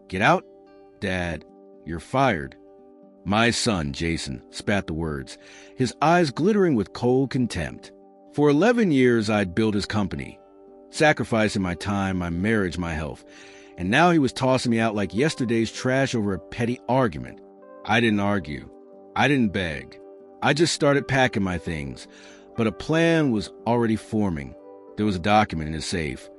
"Get out, Dad. You're fired." My son, Jason, spat the words, his eyes glittering with cold contempt. For 11 years, I'd built his company, sacrificing my time, my marriage, my health. And now he was tossing me out like yesterday's trash over a petty argument. I didn't argue. I didn't beg. I just started packing my things. But a plan was already forming. There was a document in his safe.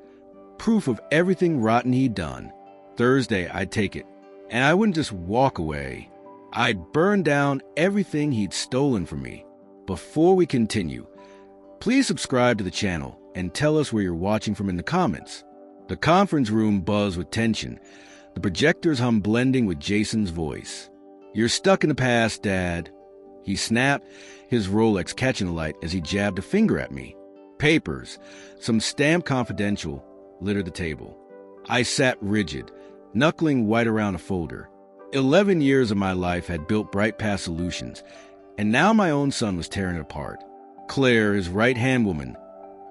Proof of everything rotten he'd done. Thursday, I'd take it. And I wouldn't just walk away. I'd burn down everything he'd stolen from me. Before we continue, please subscribe to the channel and tell us where you're watching from in the comments. The conference room buzzed with tension. The projectors hummed, blending with Jason's voice. "You're stuck in the past, Dad." He snapped, his Rolex catching the light as he jabbed a finger at me. Papers, some stamped confidential, littered the table. I sat rigid, knuckling white around a folder. 11 years of my life had built Bright Path Solutions, and now my own son was tearing it apart. Claire, his right-hand woman,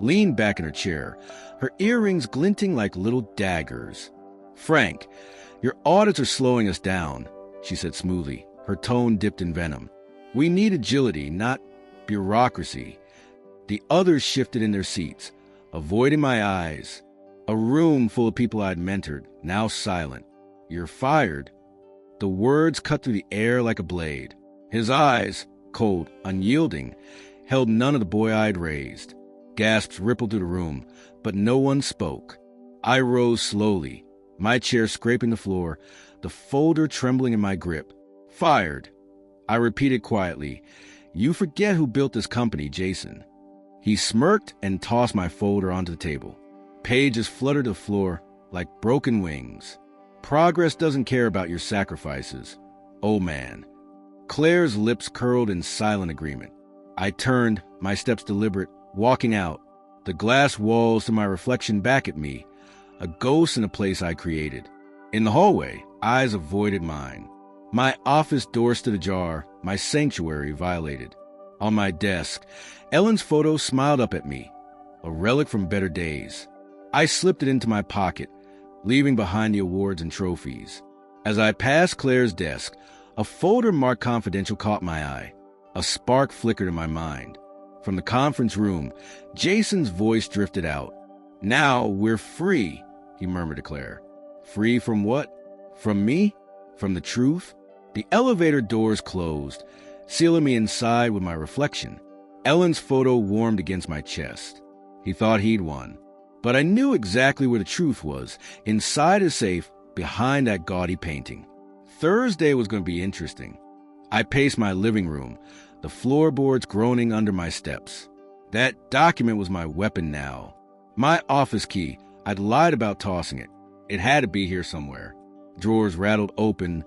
leaned back in her chair, her earrings glinting like little daggers. "Frank, your audits are slowing us down," she said smoothly, her tone dipped in venom. "We need agility, not bureaucracy." The others shifted in their seats, avoiding my eyes. A room full of people I'd mentored, now silent. "You're fired." The words cut through the air like a blade. His eyes, cold, unyielding, held none of the boy I'd raised. Gasps rippled through the room, but no one spoke. I rose slowly, my chair scraping the floor, the folder trembling in my grip. "Fired." I repeated quietly. "You forget who built this company, Jason." He smirked and tossed my folder onto the table. Pages fluttered to the floor like broken wings. "Progress doesn't care about your sacrifices, old man." Claire's lips curled in silent agreement. I turned, my steps deliberate, walking out, the glass walls to my reflection back at me, a ghost in a place I created. In the hallway, eyes avoided mine. My office door stood ajar, my sanctuary violated. On my desk, Ellen's photo smiled up at me, a relic from better days. I slipped it into my pocket, leaving behind the awards and trophies. As I passed Claire's desk, a folder marked confidential caught my eye. A spark flickered in my mind. From the conference room, Jason's voice drifted out. "Now we're free," he murmured to Claire. "Free from what? From me? From the truth?" The elevator doors closed, sealing me inside with my reflection. Ellen's photo warmed against my chest. He thought he'd won. But I knew exactly where the truth was, inside his safe, behind that gaudy painting. Thursday was going to be interesting. I paced my living room, the floorboards groaning under my steps. That document was my weapon now. My office key, I'd lied about tossing it. It had to be here somewhere. Drawers rattled open,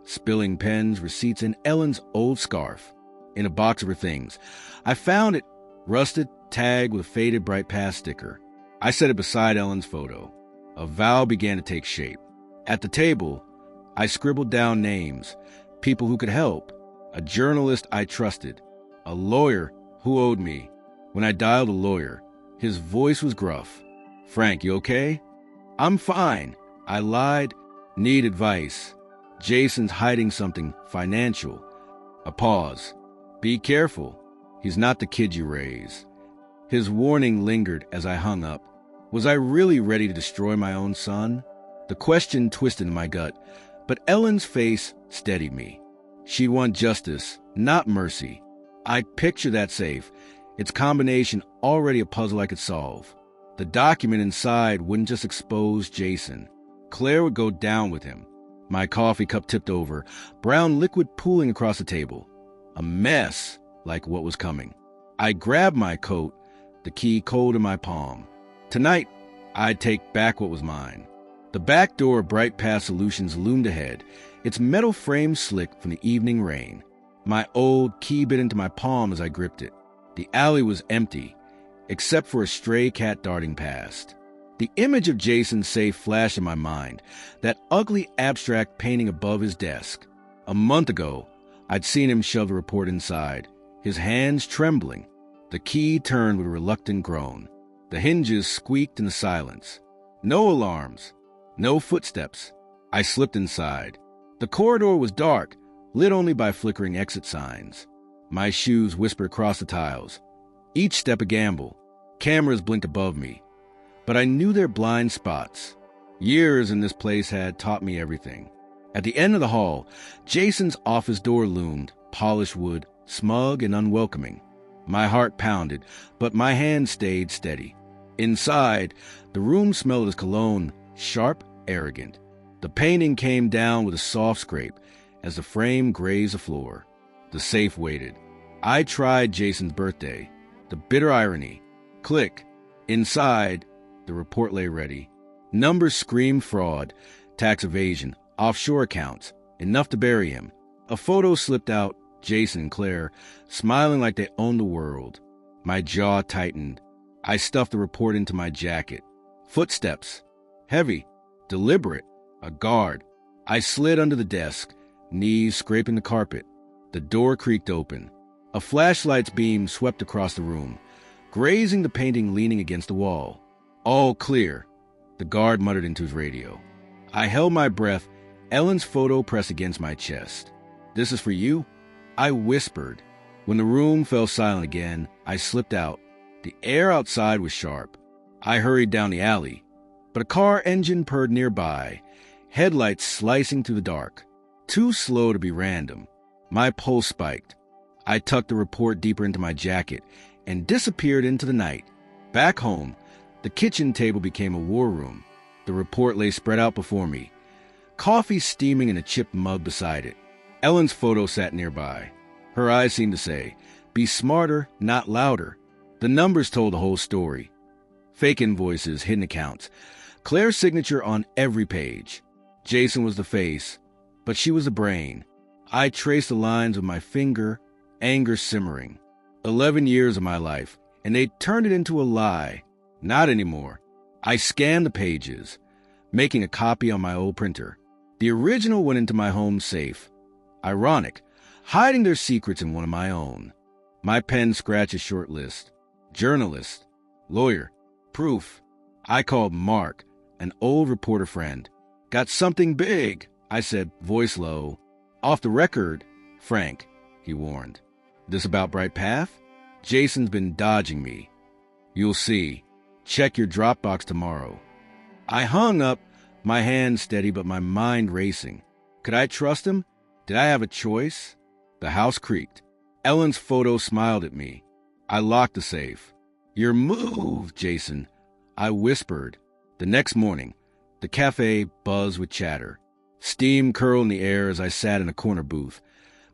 spilling pens, receipts, and Ellen's old scarf. In a box of her things. I found it, rusted, tagged with a faded Bright Path sticker. I set it beside Ellen's photo. A vow began to take shape. At the table, I scribbled down names, people who could help, a journalist I trusted, a lawyer who owed me. When I dialed a lawyer, his voice was gruff. "Frank, you okay?" "I'm fine." I lied. "Need advice. Jason's hiding something financial." A pause. "Be careful. He's not the kid you raise." His warning lingered as I hung up. Was I really ready to destroy my own son? The question twisted in my gut, but Ellen's face steadied me. She'd want justice, not mercy. I pictured that safe, its combination already a puzzle I could solve. The document inside wouldn't just expose Jason. Claire would go down with him. My coffee cup tipped over, brown liquid pooling across the table. A mess, like what was coming. I grabbed my coat, the key cold in my palm. Tonight, I'd take back what was mine. The back door of Bright Path Solutions loomed ahead, its metal frame slick from the evening rain. My old key bit into my palm as I gripped it. The alley was empty, except for a stray cat darting past. The image of Jason's safe flashed in my mind, that ugly abstract painting above his desk. A month ago, I'd seen him shove the report inside, his hands trembling. The key turned with a reluctant groan. The hinges squeaked in the silence. No alarms, no footsteps. I slipped inside. The corridor was dark, lit only by flickering exit signs. My shoes whispered across the tiles. Each step a gamble. Cameras blinked above me. But I knew their blind spots. Years in this place had taught me everything. At the end of the hall, Jason's office door loomed, polished wood, smug and unwelcoming. My heart pounded, but my hand stayed steady. Inside, the room smelled of his cologne, sharp, arrogant. The painting came down with a soft scrape as the frame grazed the floor. The safe waited. I tried Jason's birthday. The bitter irony. Click. Inside, the report lay ready. Numbers screamed fraud, tax evasion, offshore accounts, enough to bury him. A photo slipped out, Jason and Claire, smiling like they owned the world. My jaw tightened. I stuffed the report into my jacket. Footsteps. Heavy. Deliberate. A guard. I slid under the desk, knees scraping the carpet. The door creaked open. A flashlight's beam swept across the room, grazing the painting leaning against the wall. All clear, the guard muttered into his radio. I held my breath, Ellen's photo pressed against my chest. This is for you? I whispered. When the room fell silent again, I slipped out. The air outside was sharp. I hurried down the alley, but a car engine purred nearby, headlights slicing through the dark. Too slow to be random. My pulse spiked. I tucked the report deeper into my jacket and disappeared into the night. Back home, the kitchen table became a war room. The report lay spread out before me, coffee steaming in a chipped mug beside it. Ellen's photo sat nearby. Her eyes seemed to say, "Be smarter, not louder." The numbers told the whole story. Fake invoices, hidden accounts. Claire's signature on every page. Jason was the face, but she was the brain. I traced the lines with my finger, anger simmering. 11 years of my life, and they turned it into a lie. Not anymore. I scanned the pages, making a copy on my old printer. The original went into my home safe. Ironic, hiding their secrets in one of my own. My pen scratched a short list. Journalist, lawyer, proof. I called Mark, an old reporter friend. Got something big, I said, voice low. Off the record, Frank, he warned. This about Bright Path? Jason's been dodging me. You'll see. Check your Dropbox tomorrow. I hung up, my hand steady but my mind racing. Could I trust him? Did I have a choice? The house creaked. Ellen's photo smiled at me. I locked the safe. Your move, Jason, I whispered. The next morning, the cafe buzzed with chatter. Steam curled in the air as I sat in a corner booth.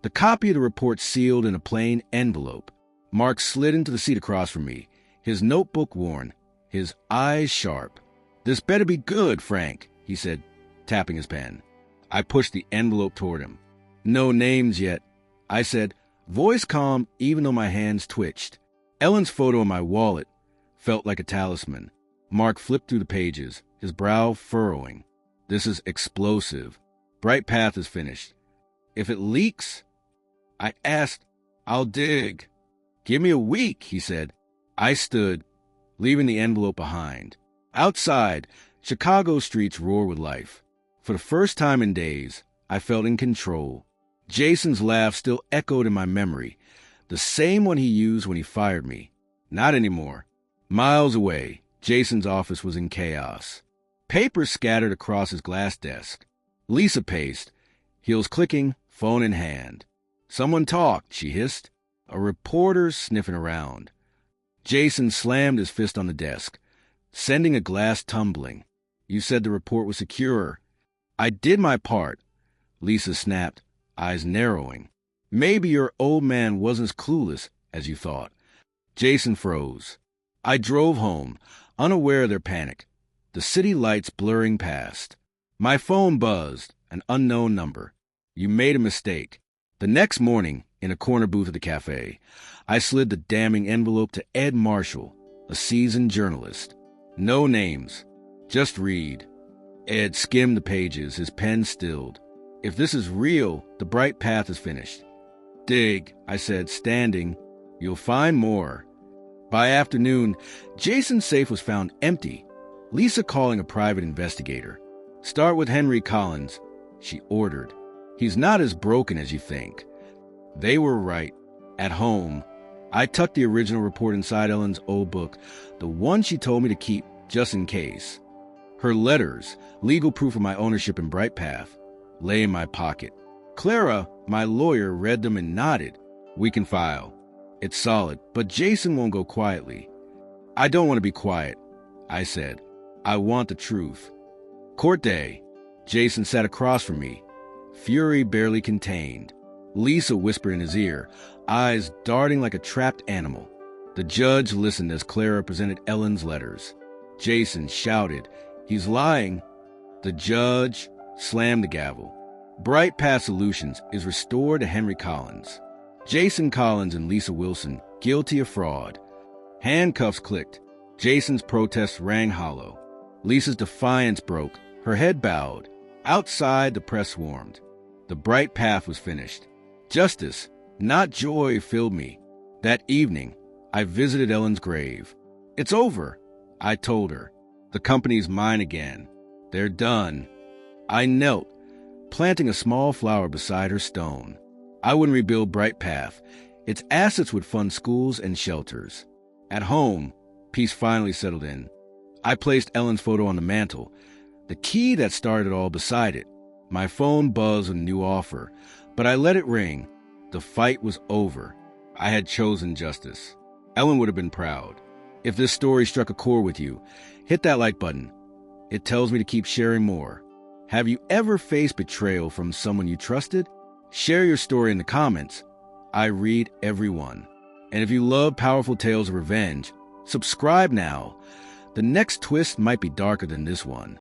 The copy of the report sealed in a plain envelope. Mark slid into the seat across from me, his notebook worn, his eyes sharp. This better be good, Frank, he said, tapping his pen. I pushed the envelope toward him. No names yet, I said, voice calm even though my hands twitched. Ellen's photo in my wallet felt like a talisman. Mark flipped through the pages, his brow furrowing. This is explosive. Bright Path is finished. If it leaks, I asked, I'll dig. Give me a week, he said. I stood, leaving the envelope behind. Outside, Chicago streets roared with life. For the first time in days, I felt in control. Jason's laugh still echoed in my memory, the same one he used when he fired me. Not anymore. Miles away, Jason's office was in chaos. Papers scattered across his glass desk. Lisa paced, heels clicking, phone in hand. Someone talked, she hissed. A reporter sniffing around. Jason slammed his fist on the desk, sending a glass tumbling. You said the report was secure. I did my part. Lisa snapped, eyes narrowing. Maybe your old man wasn't as clueless as you thought. Jason froze. I drove home, unaware of their panic, the city lights blurring past. My phone buzzed, an unknown number. You made a mistake. The next morning, in a corner booth at the cafe, I slid the damning envelope to Ed Marshall, a seasoned journalist. No names, just read. Ed skimmed the pages, his pen stilled. If this is real, the Bright Path is finished. Dig, I said, standing. You'll find more. By afternoon, Jason's safe was found empty. Lisa calling a private investigator. Start with Henry Collins, she ordered. He's not as broken as you think. They were right. At home, I tucked the original report inside Ellen's old book, the one she told me to keep just in case. Her letters, legal proof of my ownership in Bright Path, lay in my pocket. Clara, my lawyer, read them and nodded. We can file. It's solid, but Jason won't go quietly. I don't want to be quiet, I said. I want the truth. Court day. Jason sat across from me, fury barely contained. Lisa whispered in his ear, eyes darting like a trapped animal. The judge listened as Clara presented Ellen's letters. Jason shouted, "He's lying." The judge slammed the gavel. Bright Path Solutions is restored to Henry Collins. Jason Collins and Lisa Wilson, guilty of fraud. Handcuffs clicked. Jason's protest rang hollow. Lisa's defiance broke. Her head bowed. Outside, the press swarmed. The Bright Path was finished. Justice, not joy, filled me. That evening, I visited Ellen's grave. It's over, I told her. The company's mine again. They're done. I knelt, planting a small flower beside her stone. I wouldn't rebuild Bright Path. Its assets would fund schools and shelters. At home, peace finally settled in. I placed Ellen's photo on the mantle, the key that started it all beside it. My phone buzzed with a new offer, but I let it ring. The fight was over. I had chosen justice. Ellen would have been proud. If this story struck a chord with you, hit that like button. It tells me to keep sharing more. Have you ever faced betrayal from someone you trusted? Share your story in the comments. I read every one. And if you love powerful tales of revenge, subscribe now. The next twist might be darker than this one.